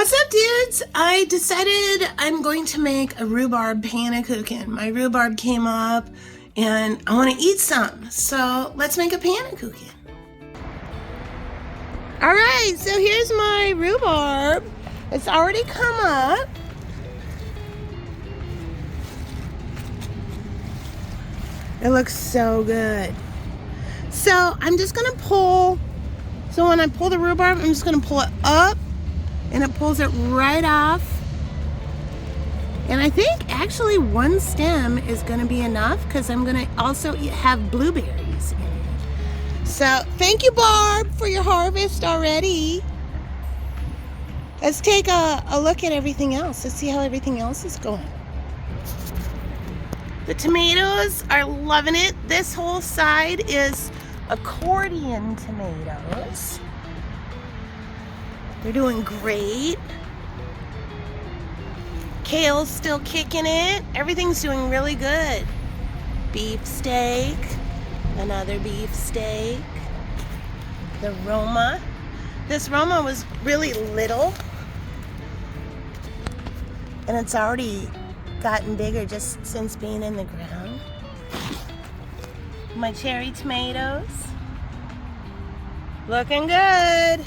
What's up, dudes? I decided I'm going to make a rhubarb pannekuchen. My rhubarb came up and I want to eat some. So let's make a pannekuchen. All right, so here's my rhubarb. It's already come up. It looks so good. So I'm just gonna pull. So when I pull the rhubarb, I'm just gonna pull it up and it pulls it right off. And I think actually one stem is gonna be enough because I'm gonna also have blueberries in it. So thank you, Barb, for your harvest already. Let's take a look at everything else. Let's see how everything else is going. The tomatoes are loving it. This whole side is accordion tomatoes. They're doing great. Kale's still kicking it. Everything's doing really good. Beef steak, another beef steak. The Roma. This Roma was really little, and it's already gotten bigger just since being in the ground. My cherry tomatoes. Looking good.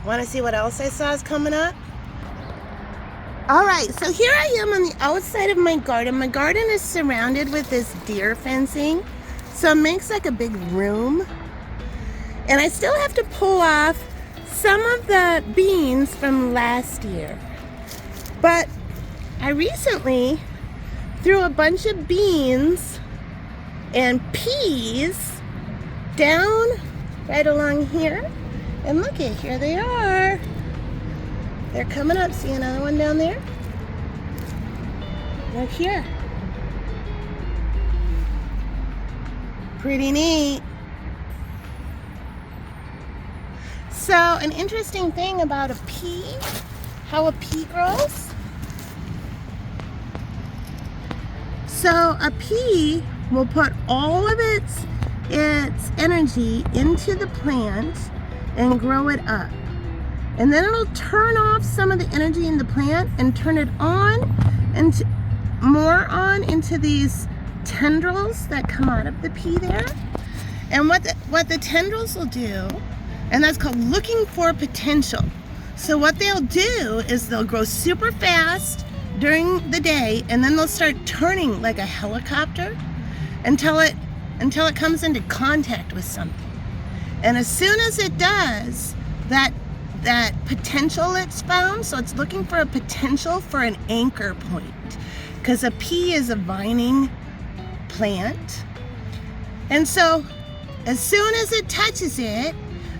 Want to see what else I saw is coming up? All right, so here I am on the outside of my garden. My garden is surrounded with this deer fencing, so it makes like a big room. And I still have to pull off some of the beans from last year. But I recently threw a bunch of beans and peas down right along here. And look it, here they are. They're coming up. See another one down there? Look here. Pretty neat. So an interesting thing about a pea, how a pea grows. So a pea will put all of its energy into the plant and grow it up. And then it'll turn off some of the energy in the plant and turn it on and more on into these tendrils that come out of the pea there. And what the tendrils will do, and that's called looking for potential. So what they'll do is they'll grow super fast during the day, and then they'll start turning like a helicopter until it comes into contact with something. And as soon as it does, that potential it's found, so it's looking for a potential for an anchor point, because a pea is a vining plant. And so as soon as it touches it,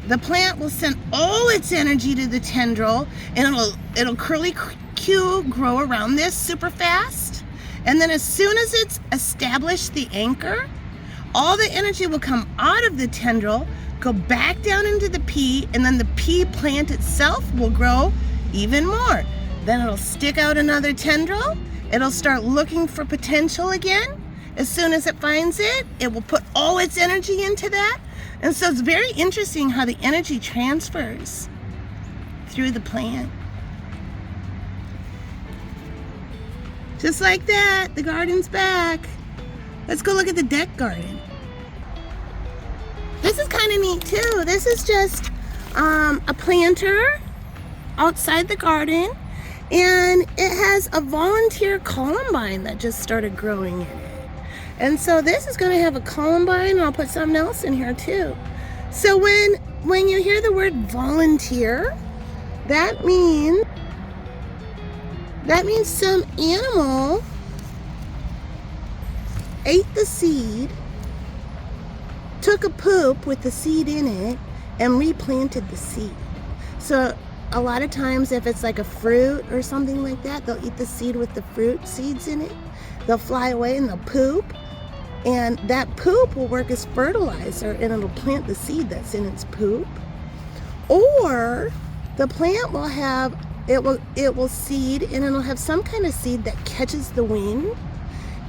the plant will send all its energy to the tendril, and it'll curly Q grow around this super fast. And then as soon as it's established the anchor, all the energy will come out of the tendril, go back down into the pea, and then the pea plant itself will grow even more. Then it'll stick out another tendril. It'll start looking for potential again. As soon as it finds it, it will put all its energy into that. And so it's very interesting how the energy transfers through the plant. Just like that, the garden's back. Let's go look at the deck garden. This is kind of neat too. This is just a planter outside the garden, and it has a volunteer columbine that just started growing in it. And so this is going to have a columbine, and I'll put something else in here too. So when you hear the word volunteer, that means some animal ate the seed, took a poop with the seed in it, and replanted the seed. So a lot of times if it's like a fruit or something like that, they'll eat the seed with the fruit seeds in it. They'll fly away and they'll poop, and that poop will work as fertilizer, and it'll plant the seed that's in its poop. Or the plant will have, it will seed, and it'll have some kind of seed that catches the wind,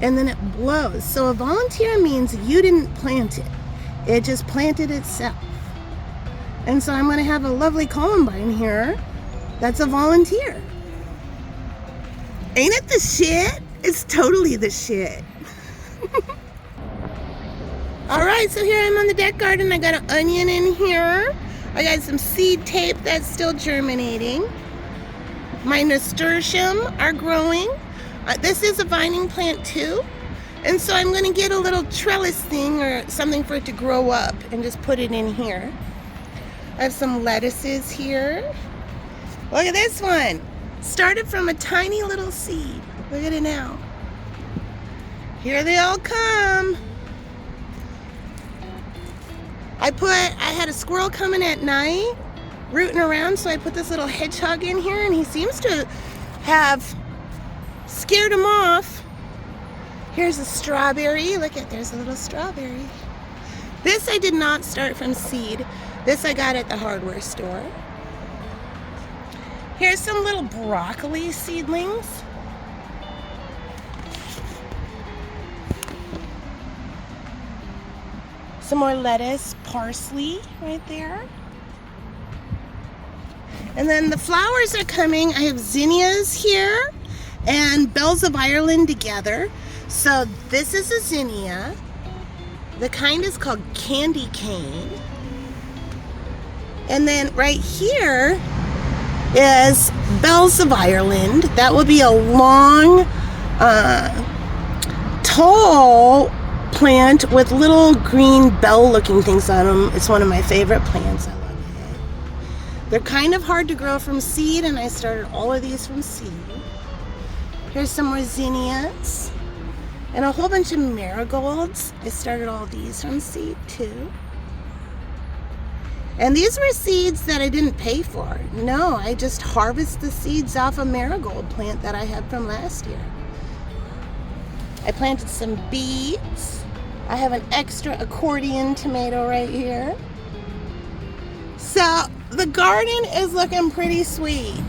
and then it blows. So a volunteer means you didn't plant it. It just planted itself. And so I'm going to have a lovely columbine here That's a volunteer. Ain't it the shit? It's totally the shit. Alright, so here I'm on the deck garden. I got an onion in here. I got some seed tape that's still germinating. My nasturtium are growing. This is a vining plant too. And so I'm going to get a little trellis thing or something for it to grow up and just put it in here. I have some lettuces here. Look at this one. Started from a tiny little seed. Look at it now. Here they all come. I had a squirrel coming at night, rooting around, so I put this little hedgehog in here, and he seems to have scared him off. Here's a strawberry. Look at, there's a little strawberry. This I did not start from seed. This I got at the hardware store. Here's some little broccoli seedlings. Some more lettuce, parsley right there. And then the flowers are coming. I have zinnias here and bells of Ireland together. So this is a zinnia. The kind is called candy cane. And then right here is bells of Ireland. That will be a long, tall plant with little green bell-looking things on them. It's one of my favorite plants. I love it. They're kind of hard to grow from seed, and I started all of these from seed. Here's some more zinnias and a whole bunch of marigolds. I started all these from seed too. And these were seeds that I didn't pay for. No, I just harvest the seeds off a marigold plant that I had from last year. I planted some beets. I have an extra accordion tomato right here. So the garden is looking pretty sweet.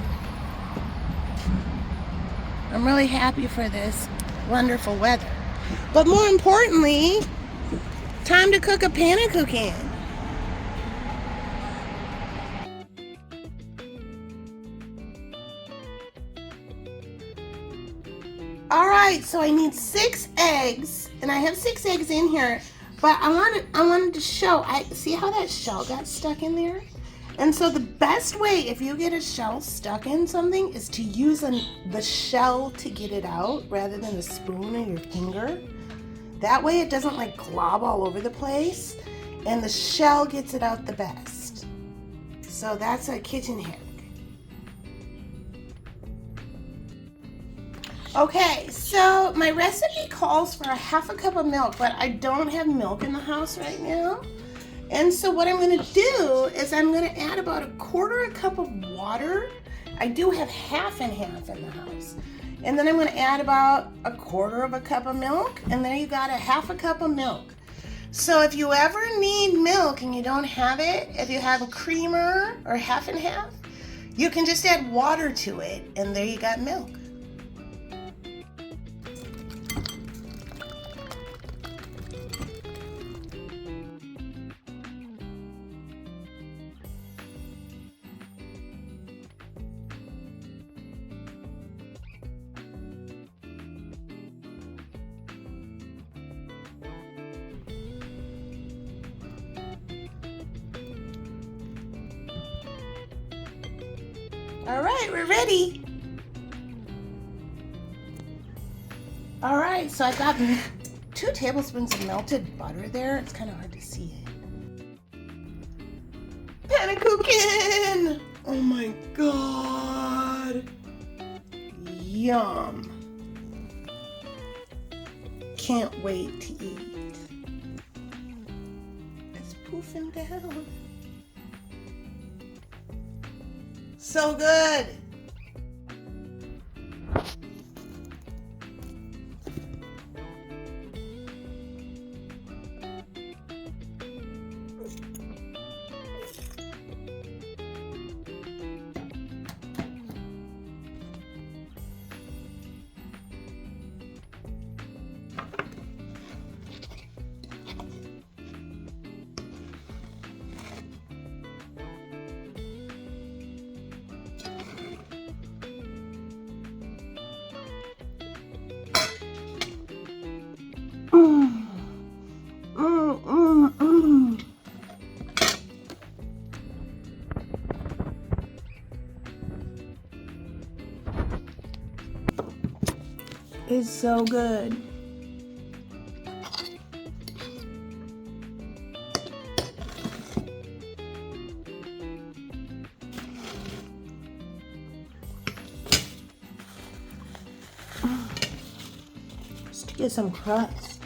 I'm really happy for this wonderful weather. But more importantly, time to cook a pan of cooking. Alright, so I need 6 eggs, and I have 6 eggs in here, but I wanted to show, see how that shell got stuck in there? And so the best way if you get a shell stuck in something is to use the shell to get it out rather than a spoon or your finger. That way it doesn't like glob all over the place, and the shell gets it out the best. So that's a kitchen hack. Okay, so my recipe calls for a half a cup of milk, but I don't have milk in the house right now. And so what I'm gonna do is I'm gonna add about 1/4 cup of water. I do have half and half in the house. And then I'm gonna add about 1/4 cup of milk, and there you got a half a cup of milk. So if you ever need milk and you don't have it, if you have a creamer or half and half, you can just add water to it, and there you got milk. All right, we're ready. All right, so I got 2 tablespoons of melted butter there. It's kind of hard to see it. Pan of cooking! Oh my God. Yum. Can't wait to eat. It's poofing down. So good. is so good. Just to get some crust.